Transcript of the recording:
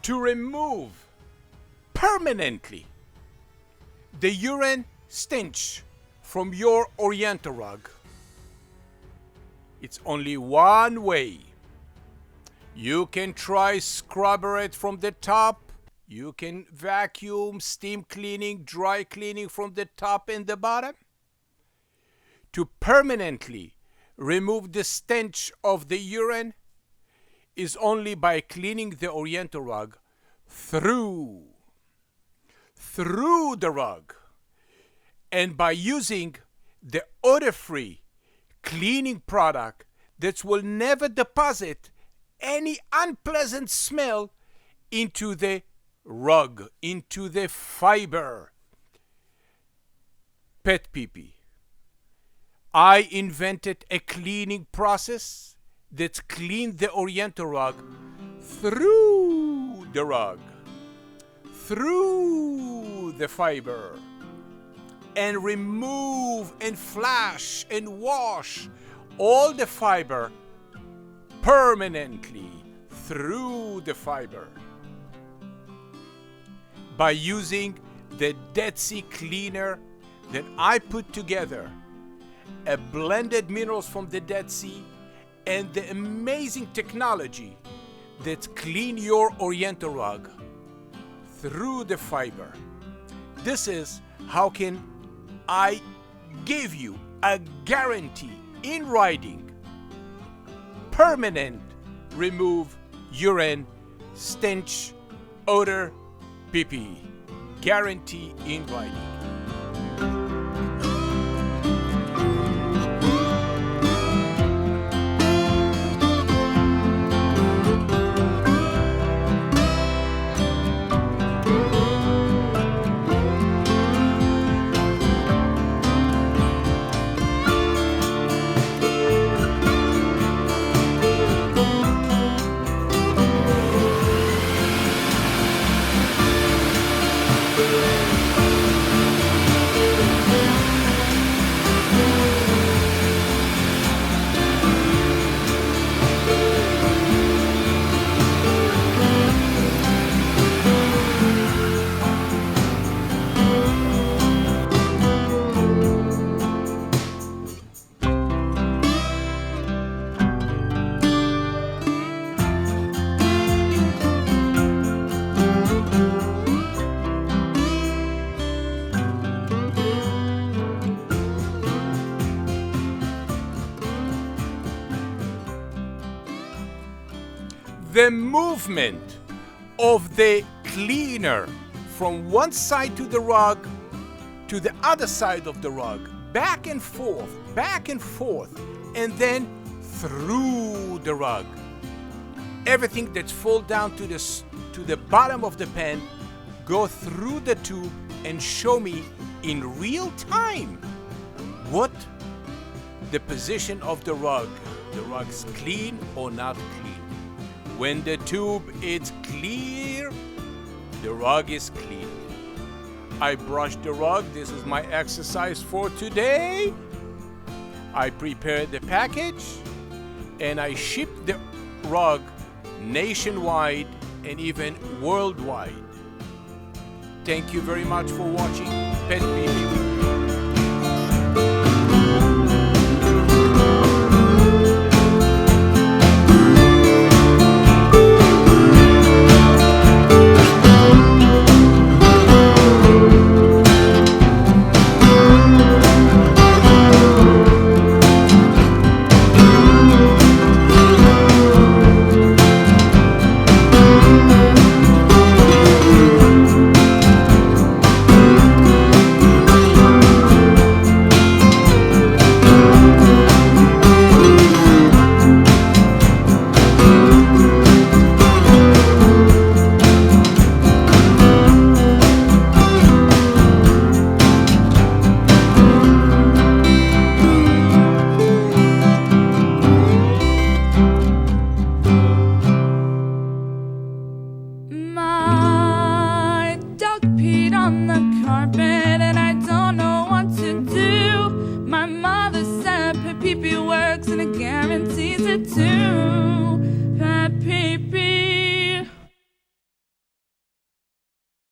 To remove permanently the urine stench from your Oriental rug, it's only one way. You can try scrubber it from the top. You can vacuum, steam cleaning, dry cleaning from the top and the bottom. To permanently remove the stench of the urine is only by cleaning the Oriental rug through the rug, and by using the odor-free cleaning product that will never deposit any unpleasant smell into the rug, into the fiber. PetPeePee. I invented a cleaning process that cleaned the Oriental rug through the rug, through the fiber, and remove and flash and wash all the fiber permanently through the fiber. By using the Dead Sea cleaner that I put together, a blended minerals from the Dead Sea and the amazing technology that clean your Oriental rug through the fiber. This is how can I give you a guarantee in writing, permanent remove urine stench odor peepee, guarantee in writing. The movement of the cleaner from one side to the rug to the other side of the rug, back and forth, and then through the rug. Everything that's fall down to the bottom of the pan go through the tube and show me in real time what the position of the rug. The rug's clean or not clean. When the tube is clear, the rug is clean. I brushed the rug. This is my exercise for today. I prepared the package and I shipped the rug nationwide and even worldwide. Thank you very much for watching PetPeePee. PetPeePee works and it guarantees it too.